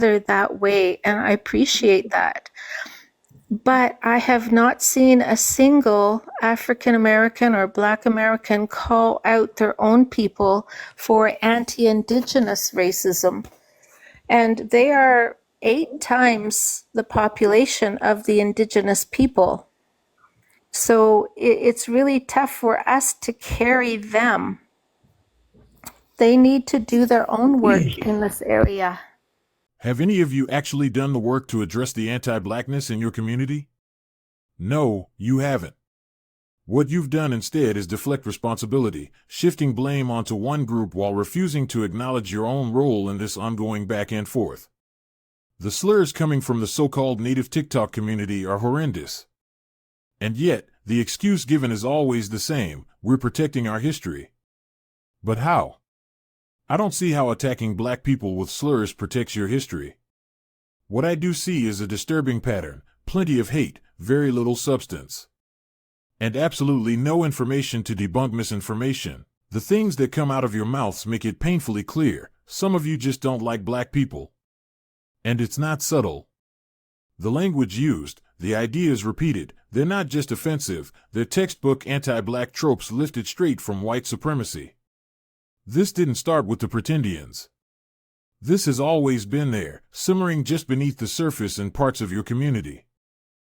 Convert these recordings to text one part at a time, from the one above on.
that way, and I appreciate that. But I have not seen a single African American or Black American call out their own people for anti-Indigenous racism. And they are 8 times the population of the Indigenous people. So it's really tough for us to carry them. They need to do their own work in this area. Have any of you actually done the work to address the anti-Blackness in your community? No, you haven't. What you've done instead is deflect responsibility, shifting blame onto one group while refusing to acknowledge your own role in this ongoing back and forth. The slurs coming from the so-called native TikTok community are horrendous. And yet, the excuse given is always the same: we're protecting our history. But how? I don't see how attacking Black people with slurs protects your history. What I do see is a disturbing pattern: plenty of hate, very little substance. And absolutely no information to debunk misinformation. The things that come out of your mouths make it painfully clear: some of you just don't like Black people. And it's not subtle. The language used, the ideas repeated, they're not just offensive, they're textbook anti-Black tropes lifted straight from white supremacy. This didn't start with the Pretendians. This has always been there, simmering just beneath the surface in parts of your community.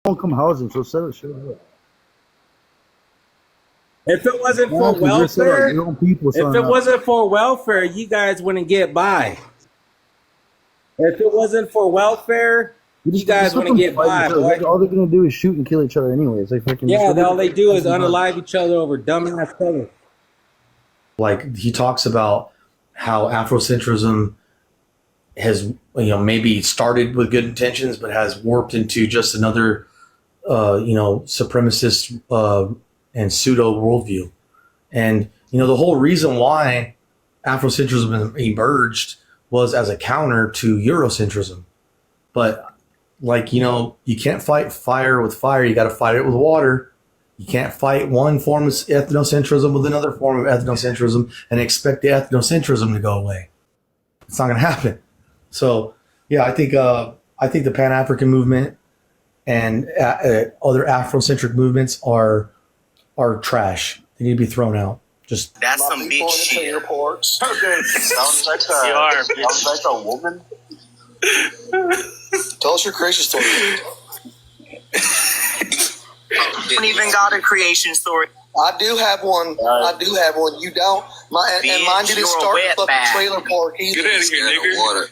Don't come housing, so set it shit up. If it wasn't for welfare, you guys wouldn't get by. If it wasn't for welfare, you guys wouldn't get by. All they're gonna do is shoot and kill each other anyways. Like all they do is unalive each other over dumbass color. Like, he talks about how Afrocentrism has, maybe started with good intentions, but has warped into just another, supremacist and pseudo worldview. And, the whole reason why Afrocentrism emerged was as a counter to Eurocentrism. But, you can't fight fire with fire. You got to fight it with water. You can't fight one form of ethnocentrism with another form of ethnocentrism and expect the ethnocentrism to go away. It's not going to happen. So, yeah, I think the Pan-African movement and other Afrocentric movements are trash. They need to be thrown out. Just that's some bitch shit. Your porks. Okay. Sounds like a woman. Tell us your creation story. Don't even got a creation story. I do have one. You don't. Mine didn't start with the trailer park either. Get out of here, nigga.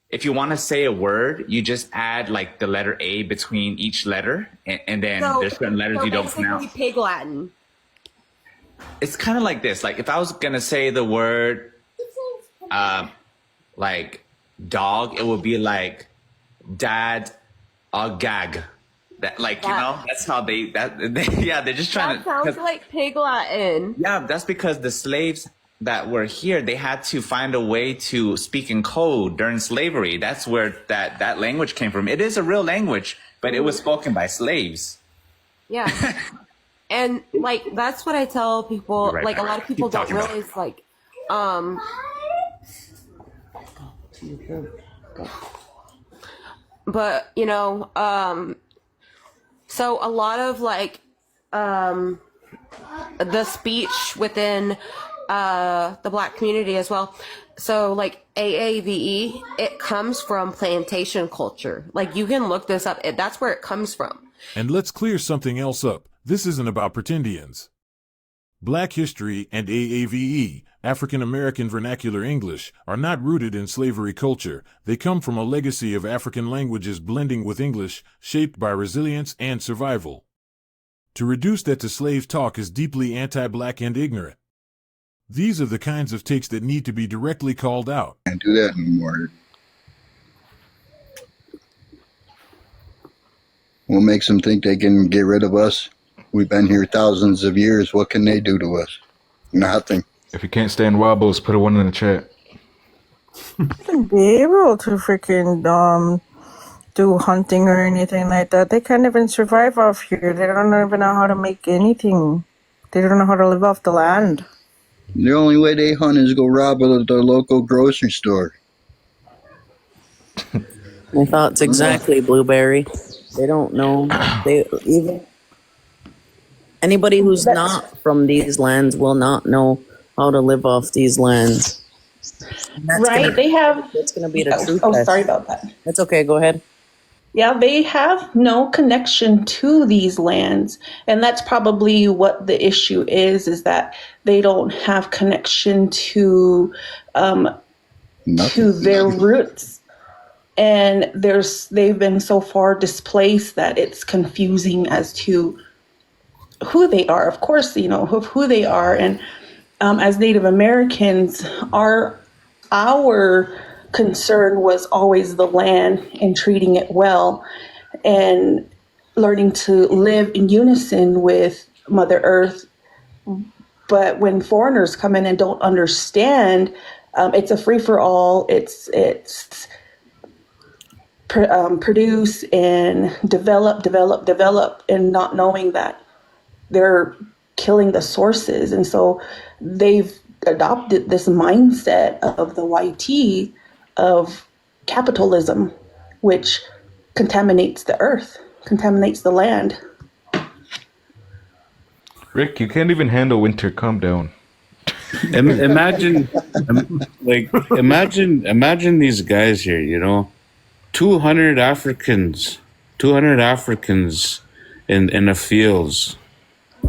If you want to say a word, you just add the letter A between each letter, and then there's certain letters you don't pronounce. Pig Latin. It's kind of like this. If I was gonna say the word, dog, it would be dad, gag. That's how they're just trying to. That sounds like Pig Latin. Yeah, that's because the slaves that were here, they had to find a way to speak in code during slavery. That's where that language came from. It is a real language, but it was spoken by slaves. Yeah. And that's what I tell people. Right, a lot of people don't realize but so a lot of the speech within the Black community as well. So AAVE, it comes from plantation culture. You can look this up. That's where it comes from. And let's clear something else up. This isn't about Pretendians. Black history and AAVE, African American Vernacular English, are not rooted in slavery culture. They come from a legacy of African languages blending with English, shaped by resilience and survival. To reduce that to slave talk is deeply anti-Black and ignorant. These are the kinds of takes that need to be directly called out. Can't do that anymore. What makes them think they can get rid of us? We've been here thousands of years. What can they do to us? Nothing. If you can't stand wobbles, put a one in the chat. Shouldn't be able to freaking do hunting or anything like that. They can't even survive off here. They don't even know how to make anything. They don't know how to live off the land. The only way they hunt is go rob the local grocery store. My thoughts exactly, Blueberry. They don't know. They even anybody who's not from these lands will not know how to live off these lands. And Right? They have. That's gonna be the true Oh, test. sorry about that. That's okay. Go ahead. Yeah, they have no connection to these lands. And that's probably what the issue is that they don't have connection to their roots. And they've been so far displaced that it's confusing as to who they are. Of course, of who they are. And as Native Americans, our concern was always the land and treating it well and learning to live in unison with Mother Earth. But when foreigners come in and don't understand, it's a free for all. It's produce and develop, and not knowing that they're killing the sources. And so they've adopted this mindset of the YT of capitalism, which contaminates the earth, contaminates the land. Rick, you can't even handle winter. Calm down. Imagine these guys here, 200 Africans in the fields,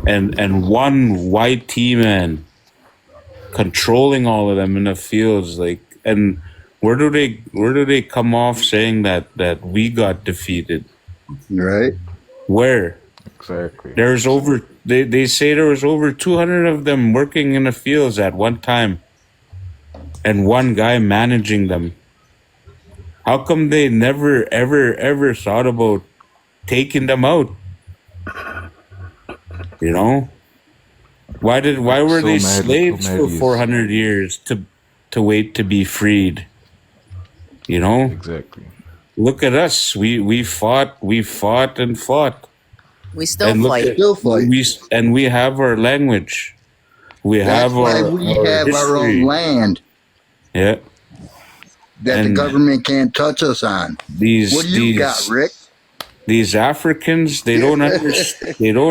and one white man controlling all of them in the fields, and where do they come off saying that we got defeated? Right. Where? Exactly. They say there was over 200 of them working in the fields at one time, and one guy managing them. How come they never ever thought about taking them out? Why were they slaves for 400 years to wait to be freed? Exactly. Look at us. We fought and fought. We still fight. We have our language. We have our own land. Yeah. That the government can't touch us on. What do you got, Rick? These Africans, they don't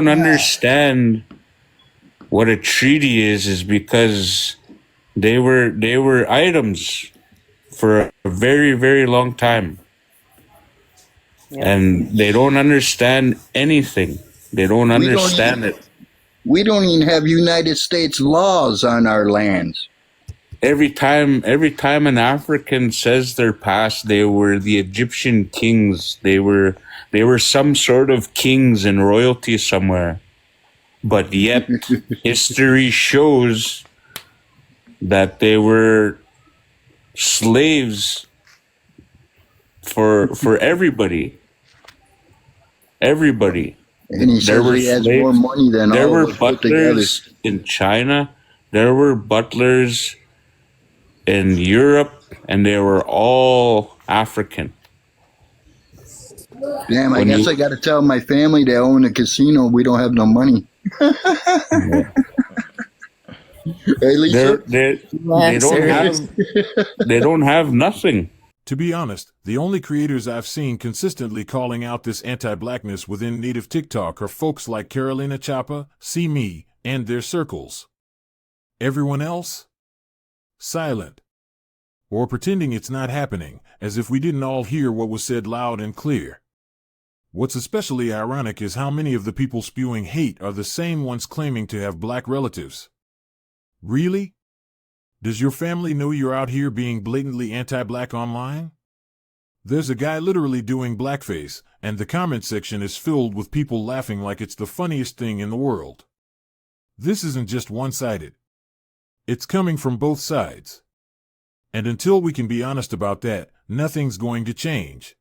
understand what a treaty is because they were items for a very, very long time. Yeah. And they don't understand anything. They don't understand it. We don't even have United States laws on our lands. Every time an African says their past, they were the Egyptian kings. They were some sort of kings and royalty somewhere. But yet history shows that they were slaves for everybody. Everybody. And he says he has more money than all of us put together. There were butlers in China. There were butlers in Europe, and they were all African. Damn, I guess I got to tell my family they own a casino. We don't have no money. Hey, Lisa? They don't have nothing. To be honest, the only creators I've seen consistently calling out this anti-blackness within native TikTok are folks like Carolina Chapa, See Me, and their circles. Everyone else? Silent. Or pretending it's not happening, as if we didn't all hear what was said loud and clear. What's especially ironic is how many of the people spewing hate are the same ones claiming to have black relatives. Really? Does your family know you're out here being blatantly anti-black online? There's a guy literally doing blackface, and the comment section is filled with people laughing like it's the funniest thing in the world. This isn't just one-sided. It's coming from both sides. And until we can be honest about that, nothing's going to change.